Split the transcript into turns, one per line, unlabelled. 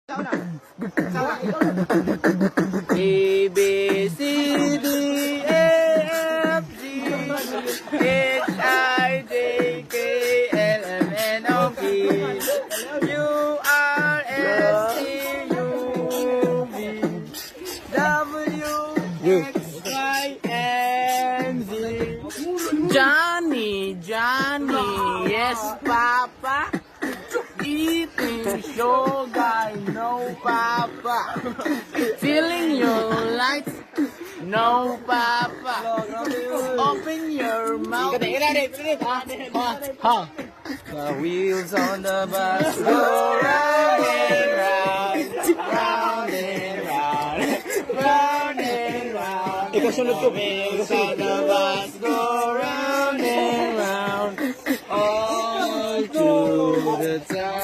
A, B, C, D, E, F, G, H, I, J, K, L, M, N, O, P, Q, R, S, T, U, V, W, X, Y, and Z. Johnny, yes, Papa. Eating sugar, no, Papa. Feeling your lights, no, Papa. Open your mouth. The wheels on the bus go round and round, round and round, round and round. The wheels on the bus go round and round, all through the time.